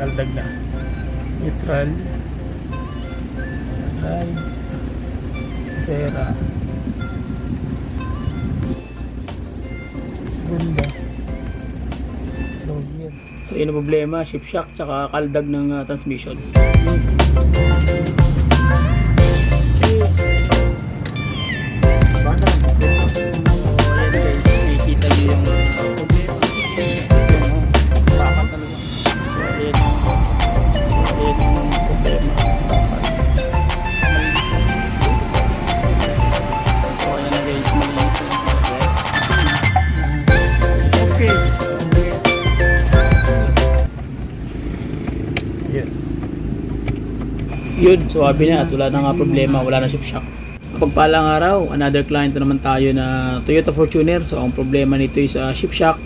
kaldag na. Neutral, drive, sera, segunda, low gear. So yun ang problema, shift shock tsaka kaldag ng transmission. Yun, so sabi na at wala na nga problema, wala na shift shock. Pagpalang araw, another client na naman tayo na Toyota Fortuner. So ang problema nito is shift shock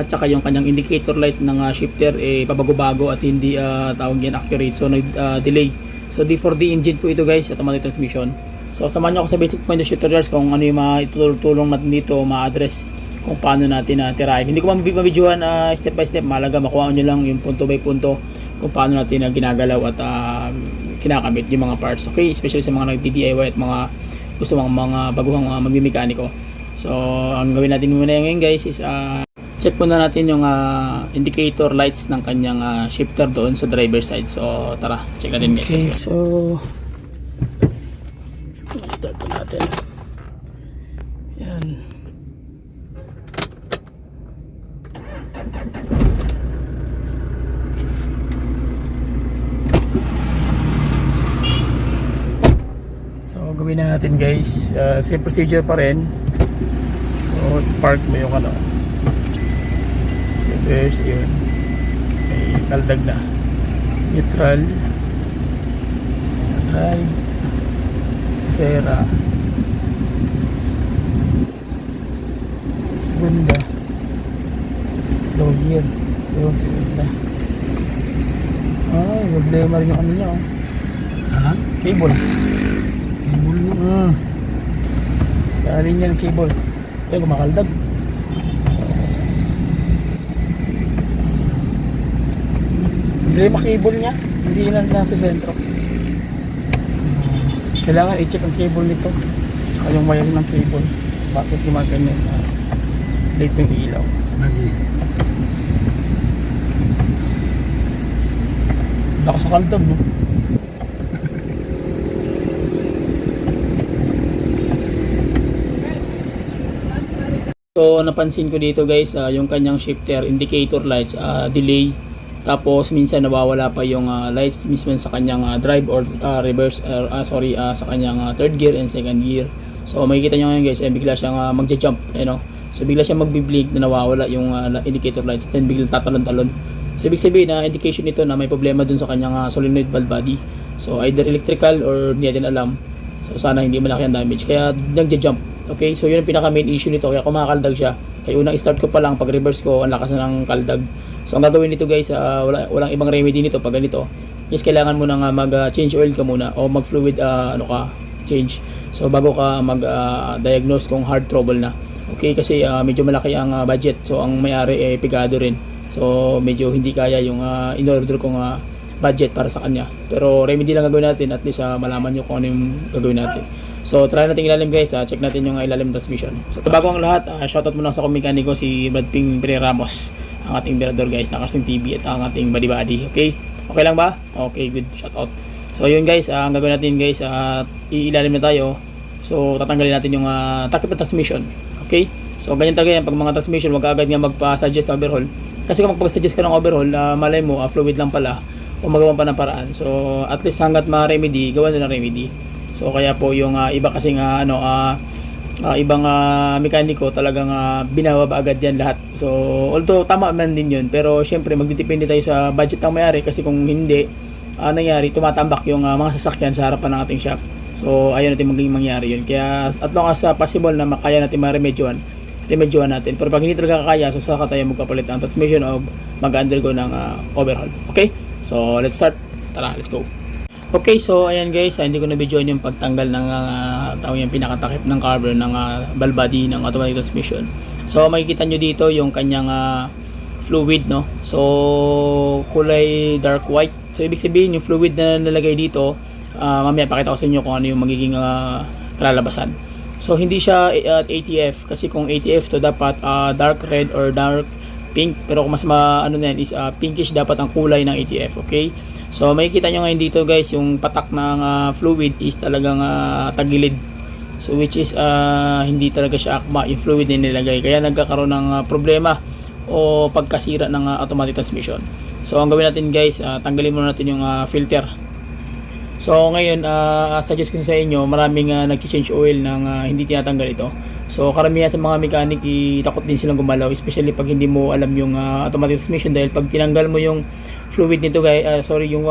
at saka yung kanyang indicator light ng shifter pabago-bago at hindi tawag yan accurate, so nag-delay. So D4D engine po ito guys, automatic transmission. So samahan nyo ako sa basic point of tutorials kung ano yung itutulong natin dito ma-address kung paano natin tirahin. Hindi ko mabidyohan step by step, malaga makuha nyo lang yung punto by punto kung paano natin ginagalaw at kinakamit yung mga parts, okay? Especially sa mga nag-DIY at mga gusto mga baguhang magmimekaniko. So ang gawin natin muna ngayon guys is check muna natin yung indicator lights ng kanyang shifter doon sa driver side. So tara, check natin guys. Okay, so start na natin. Yan. Gawin na natin guys, same procedure pa rin. So park mo yung reverse, yun may kaldag na, neutral, drive, sera, segunda, low gear, yun segunda. Problema rin yung niya cable. Kaya yan cable. Kaya kumakaldag. Hindi makable niya. Hindi na nasa sentro. Kailangan i-check ang cable nito. Saka yung wire ng cable. Bakit gumaganyan late yung ilaw. Lakas sa kaldag, no? So napansin ko dito guys, yung kanyang shifter indicator lights delay, tapos minsan nawawala pa yung lights mismo sa kanyang drive or reverse sa kanyang third gear and second gear. So makikita nyo ngayon guys, bigla siyang magja-jump, so bigla siyang magbi-blink na nawawala yung indicator lights, then biglang tatalon-talon. So ibig sabihin na indication nito na may problema dun sa kanyang solenoid valve body. So either electrical or hindi natin alam. So sana hindi malaki ang damage, kaya nagja-jump. Okay, so yun ang pinaka main issue nito, kaya kumakaldag siya. Kaya unang start ko pa lang, pag reverse ko, ang lakas na ng kaldag. So ang gagawin nito guys, walang ibang remedy nito pag ganito. Yes, kailangan mo nang mag-change oil ka muna o mag-fluid change. So bago ka mag-diagnose kung hard trouble na. Okay, kasi medyo malaki ang budget. So ang may-ari pigado rin. So medyo hindi kaya yung in-order kong budget para sa kanya. Pero remedy lang gagawin natin, at least malaman nyo kung ano yung gagawin natin. So try natin ilalim guys, check natin yung ilalim transmission. So bago ang lahat, shoutout muna sa kumikaniko si Brad Ping Pre Ramos, ang ating birador guys na Karsing TV at ang ating buddy. Okay? Okay lang ba? Okay, good. Shoutout. So yun guys, ang gagawin natin guys, iilalim na tayo. So tatanggalin natin yung takip na transmission. Okay? So ganyan talaga yan, pag mga transmission, wag agad nga magpa-suggest na overhaul. Kasi kung magpag-suggest ka ng overhaul, malay mo, fluid lang pala o magawa pa ng paraan. So at least hanggat ma-remedy, gawan na ng remedy. So kaya po yung iba kasing ibang mekaniko talagang binababa agad yan lahat. So although tama man din yun, pero syempre magdidepende tayo sa budget ng may-ari, kasi kung hindi nangyari, tumatambak yung mga sasakyan sa harapan ng ating shop. So ayaw natin maging mangyari yun. Kaya at long as possible na makaya natin ma-remedyohan natin. Pero pag hindi talaga kaya, so saka tayo magpapalit ng transmission o mag-undergo ng overhaul. Okay? So let's start. Tara, let's go. Okay, so ayan guys, hindi ko na videoan yung pagtanggal ng yung pinakatakip ng cover ng valve body ng automatic transmission. So makikita nyo dito yung kanyang fluid, no? So kulay dark white. So ibig sabihin yung fluid na nalagay dito, mamaya pakita ko sa inyo kung ano yung magiging kalalabasan. So hindi siya ATF, kasi kung ATF to dapat dark red or dark pink, pero kung mas ano na yan is pinkish dapat ang kulay ng ATF. Okay, so makikita nyo ngayon dito guys, yung patak ng fluid is talagang tagilid. So which is hindi talaga siya akma yung fluid na nilagay, kaya nagkakaroon ng problema o pagkasira ng automatic transmission. So ang gawin natin guys, tanggalin muna natin yung filter. So ngayon, suggest ko sa inyo, maraming nag-change oil ng hindi tinatanggal ito. So karamihan sa mga mechanic, takot din silang gumalaw, especially pag hindi mo alam yung automatic transmission, dahil pag tinanggal mo yung fluid nito guys, yung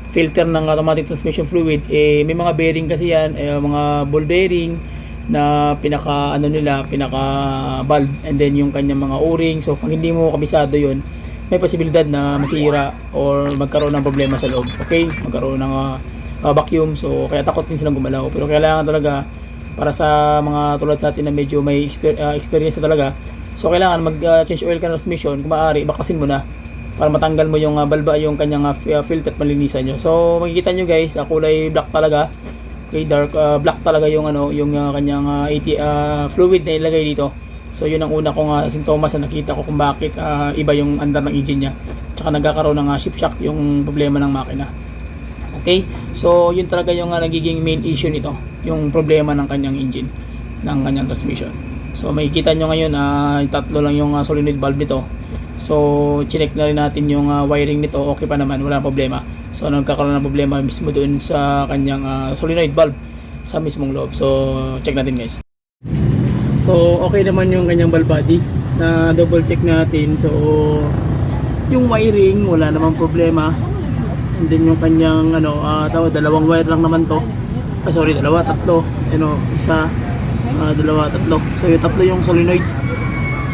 filter ng automatic transmission fluid, may mga bearing kasi yan, mga ball bearing na pinaka valve, and then yung kanyang mga o-ring. So pag hindi mo kabisado yun, may posibilidad na masira or magkaroon ng problema sa loob. Okay, magkaroon ng vacuum. So kaya takot din silang gumalaw, pero kailangan talaga, para sa mga tulad sa atin na medyo may experience na talaga, so kailangan mag-change oil ka ng transmission. Kung maaari, bakasin mo na para matanggal mo yung balba, yung kanyang filter at malinisan nyo. So makikita nyo guys, kulay black talaga. Okay, dark black talaga yung yung kanyang fluid na ilagay dito. So yun ang una kong sintomas na nakita ko kung bakit iba yung andar ng engine nya, tsaka nagkakaroon ng shift shock, yung problema ng makina. Okay, so yun talaga yung nagiging main issue nito, yung problema ng kanyang engine, ng kanyang transmission. So makikita nyo ngayon, tatlo lang yung solenoid valve nito. So chinek na rin natin yung wiring nito, okay pa naman, wala problema. So nagkakaroon ng problema mismo doon sa kanyang solenoid valve sa mismong loob. So check natin guys. So okay naman yung kanyang valve body, na double check natin. So yung wiring wala namang problema, and then yung kanyang dalawang wire lang naman to. Tatlo, isa, dalawa, tatlo. So yung tatlo yung solenoid,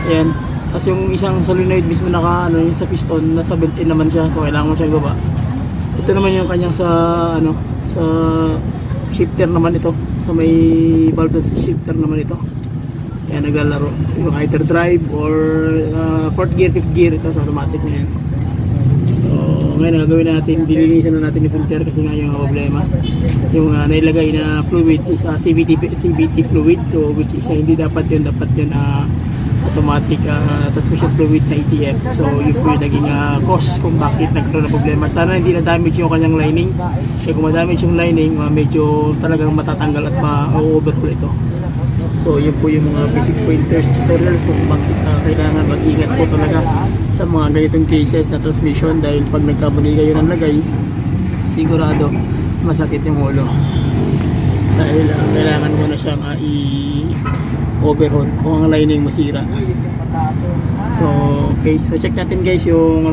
ayan. Tapos yung isang solenoid mismo yung sa piston, nasa built-in naman siya, so kailangan mo siya baba. Ito naman yung kanyang sa shifter naman ito, sa may valve shifter naman ito. Ayan, naglalaro yung either drive or 4th gear, 5th gear, ito sa automatic na yan. So ngayon gagawin natin, dilinisan na natin yung filter, kasi nga yung problema, yung nailagay na fluid is CVT fluid, so which is hindi dapat yun automatic transmission fluid na ATF. So yun po yung naging cause kung bakit nagkaroon ng problema. Sana hindi na damage yung kanyang lining, kaya kung ma-damage yung lining, medyo talagang matatanggal at ma-overhaul ito. So yun po yung mga basic pointers, tutorials kung bakit kailangan mag-ingat po talaga sa mga ganitong cases na transmission, dahil pag nagkamali kayo ng lagay, sigurado masakit yung ulo, dahil kailangan mo na siyang i-overhaul kung ang lining masira. So okay, so check natin guys yung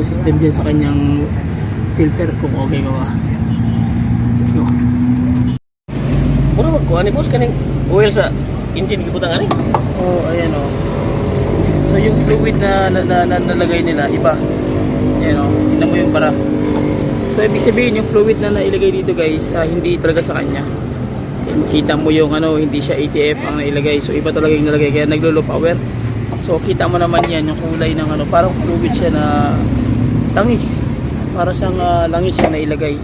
system din sa kanyang filter kung okay ba. Let's go. Mura magkuha ni boss kaning oil sa engine gibutang ani. Oh, ayan oh. So yung fluid na nalagay nila iba. Ayan oh, tingnan mo yung bara. So ibig sabihin yung fluid na nailagay dito guys, hindi talaga sa kanya. Kita mo yung hindi siya ATF ang nailagay. So iba talaga yung nalagay, kaya naglo-low power. So kita mo naman yan, yung kulay ng parang fluid siya na langis. Para siyang langis siya nailagay.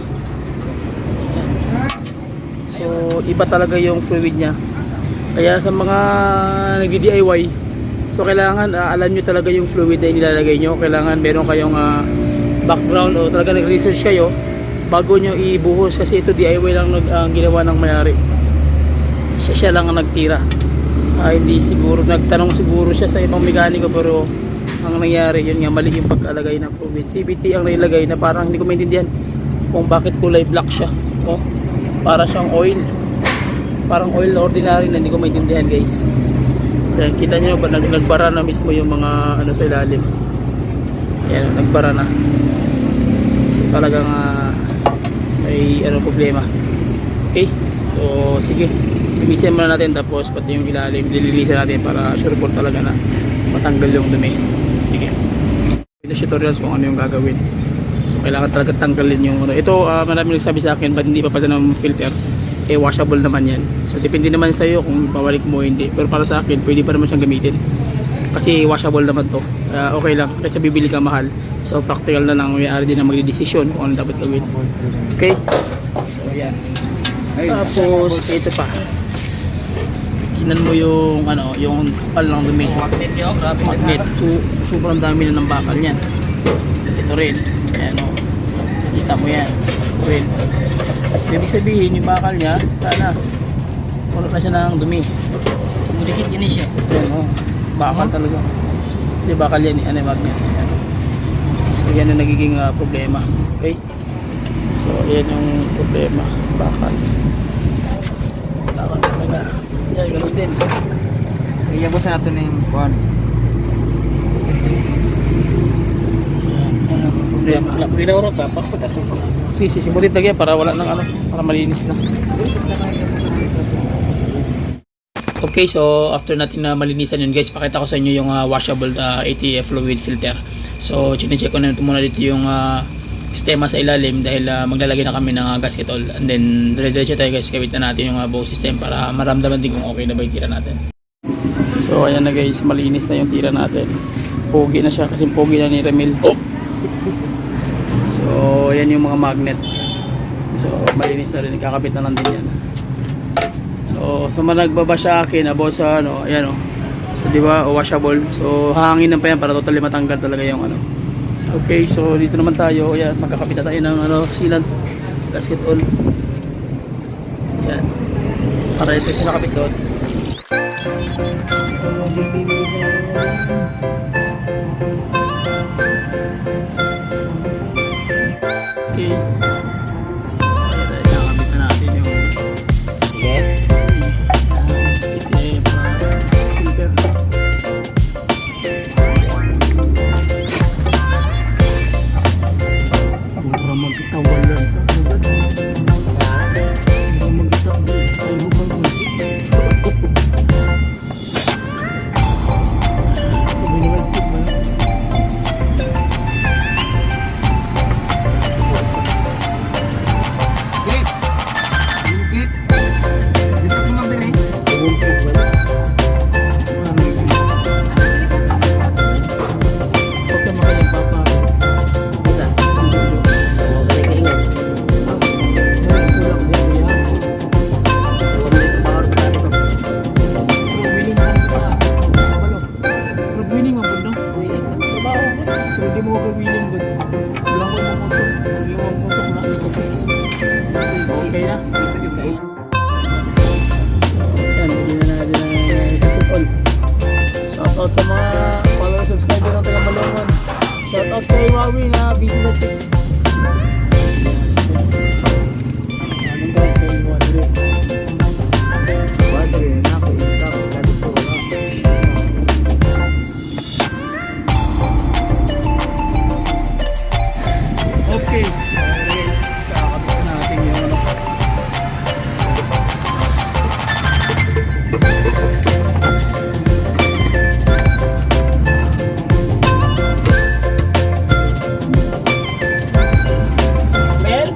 So iba talaga yung fluid niya. Kaya sa mga nagdi-DIY, so kailangan alam nyo talaga yung fluid na inilalagay nyo. Kailangan meron kayong background o talaga nag-research kayo bago nyo ibuhos, kasi ito DIY lang ginawa ng may-ari. Siya lang ang nagtira. Hindi siguro, nagtanong siguro siya sa ibang mekaniko, pero ang nangyari yun nga, mali yung pagkalagay ng fluid. CVT ang nailagay na parang hindi ko maintindihan kung bakit kulay black siya. Oh, para siyang oil, parang oil na ordinary na hindi ko maintindihan guys. Yan, kita nyo ba nagbara na mismo yung mga sa ilalim. Yan, nagbara na. So talagang may problema. Okay, so sige, linisin muna natin, tapos pati yung ilalim dililisan natin para sure po talaga na matanggal yung dumi. Sige, ito tutorials kung ano yung gagawin. So kailangan talaga tanggalin yung ito. Marami nagsabi sa akin, ba't hindi pa pala ng filter? Washable naman yan. So depende naman sa iyo kung pabalik mo o hindi, pero para sa akin pwede pa naman siyang gamitin. kasi washable naman to. Okay lang kasi bibili ka mahal. So practical na lang, may-ari din na magdidesisyon kung ano dapat gawin. Okay, so yan. Tapos ito pa, tingnan mo yung ano, yung kapal ng dumi. Magnet yun, grabe. Magnet. So, sobrang dami na ng bakal niyan. Ito rin. Ayan o. Kita mo yan. Ito rin. So, ibig sabihin, yung bakal niya, sana, puno na siya ng dumi. Sumudikit yun siya. Ayan o. Bakal talaga. Hindi bakal yan. Ano yung magnet. Ayan. So, yan ang nagiging problema. Okay? So, yan yung problema. Bakal. Bakal talaga. Yan, ganun din. Iya boss natin na yung kuhan. Yan ang problema. Wala pag ginawara tapak ko dato ko. Simulit lagi para wala nang ano, para malinis na. Okay, so after natin na malinisan yun guys, pakita ko sa inyo yung washable ATF fluid filter. So chine-check ko na muna dito yung sistema sa ilalim dahil maglalagay na kami ng gasket all, and then dire-diretso tayo guys, kabit na natin yung buo system para maramdaman din kung okay na ba yung tira natin. So ayan na guys, malinis na yung tira natin. Pogi na siya kasi pogi na ni Remil. So ayan yung mga magnet. So malinis na rin, ikakabit na lang din yan. So sa mga nagbaba sa akin about sa ano, ayan o. So di ba, washable. So hahanginan pa yan para totally matanggal talaga yung ano. Okay, so dito naman tayo. Ayan, magkakabit na tayo ng ano, sealant gasket all. Ayan. Para ito yung nakabit doon. Okay. So, ayan, nakabit na natin yung Sige. filter. Mura magkitawal lang sa ano ba? Mura magkitawal. Ay, mura Git! Git! Dito ko mabili. Okay, makayang papa. Isa. Oo, galing-galingan. So hindi mo gawin doon. Walang ko ng motor. Yung motor na isa guys. Okay na? Yan, bigyan na natin ng gasket all. Shout out sa mga follower subscriber ng taga Balongan. Shout out kay Wawi na busy na tips. Anong gawin kay Wadre? Padre, nako, tapos dati ko wala. Okay. So guys, kakabit na natin yung ano. Mel?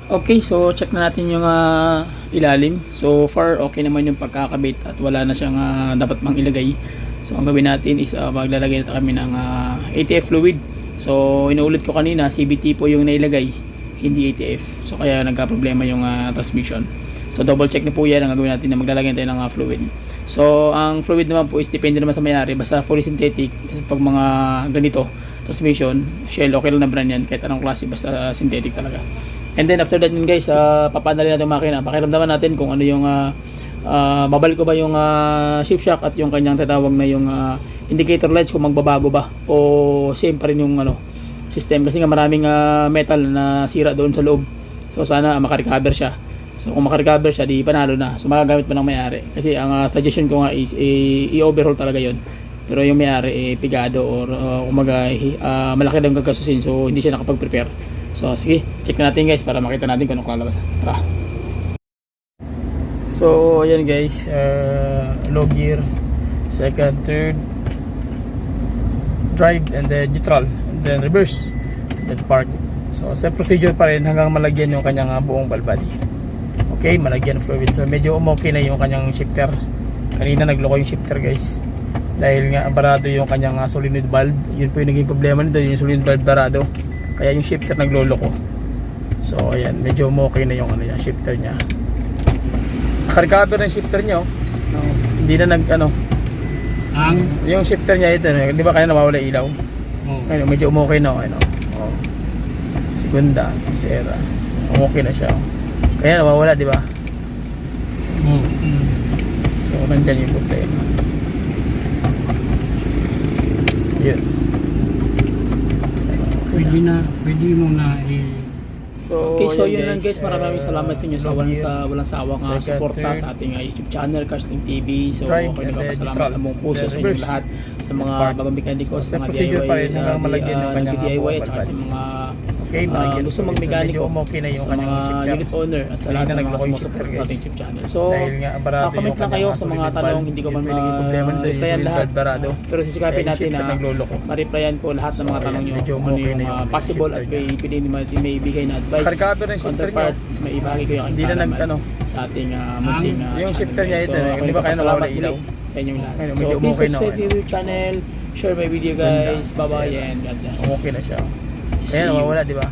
Okay, so check na natin yung ilalim. So far okay naman yung pagkakabit at wala na siyang dapat mang ilagay. So ang gawin natin is maglalagay na kami ng ATF fluid. So inuulit ko kanina, CVT po yung nailagay, hindi ATF. So kaya nagka-problema yung transmission. So double check na po yan ang gagawin natin na maglalagay tayo ng fluid. So ang fluid naman po is depende naman sa may-ari, basta fully synthetic. Pag mga ganito transmission, Shell, okay lang na brand yan kahit anong klase, basta synthetic talaga. And then after that yun guys, papanalin natin yung makina, pakiramdaman natin kung ano yung babalik ko ba yung shift shock at yung kanyang tatawag na yung indicator lights kung magbabago ba o same pa rin yung ano system, kasi nga maraming metal na sira doon sa loob. So sana makarecover siya. So kung makarecover siya, di panalo na. So magagamit pa ng may-ari, kasi ang suggestion ko nga is i-overhaul talaga yon. Pero yung may-ari pigado or kumaga malaki daw gagastusin, so hindi siya nakapag-prepare. So sige, check natin guys para makita natin kung anong lalabas. Tara. So ayan guys, low gear, second, third, drive, and then neutral, and then reverse. dead part. So sa procedure pa rin hanggang malagyan yung kanyang buong valve body. Okay, malagyan ng fluid. So medyo umokay na yung kanyang shifter. Kanina nagloko yung shifter guys. Dahil nga barado yung kanyang solenoid valve. Yun po yung naging problema nito, yung solenoid valve barado. Kaya yung shifter nagloloko. So ayan, medyo umokay na yung yung shifter niya. Recover ng shifter niya oh. No, hindi na yung shifter niya ito, di ba kaya nawawala ilaw? Ayun, medyo umokay na oh. Segunda, tercera. Umokay na siya oh. Kaya nawawala, di ba? So nandyan yung problema. Yun. Pwede mo na So, Okay, so yun yun lang guys, maraming salamat sa inyo sa walang sawang suporta sa ating YouTube channel, Carsling TV. So, Drive ako and nagpapasalamat ang buong puso sa reverse. inyong lahat sa mga bagong mechanicals, So, mga procedure pa rin DIY, hanggang malagyan yung kanyang DIY at saka valve sa mga okay, malagyan gusto ng fluid. So, mag-mekaniko, medyo umokay na yung sa kanyang mga shifter. unit owner at sa Kanina lahat ng mga nagloko yung sumusuporta shifter, sa guys. ating YouTube channel. So, Dahil nga barado comment lang kayo sa mga tanong, hindi ko man ma-replyan lahat. barado. Pero sisikapin natin na nagloloko. ma-replyan ko lahat ng mga So, tanong ayan, nyo, medyo kung ano umokay yung na yung possible at shifter pwede may ibigay na advice. Recover ng shifter Counterpart, may ibahagi ko yung Hindi na kaalaman sa ating munting yung shifter niya ito, ako di ba kaya nawawala nagpapasalamat ilaw? muli sa inyong lahat. Ayun, So medyo please umokay na, subscribe to YouTube channel, share my video guys, bye bye and God bless. Okay na siya. See Kaya you. nawawala, di ba?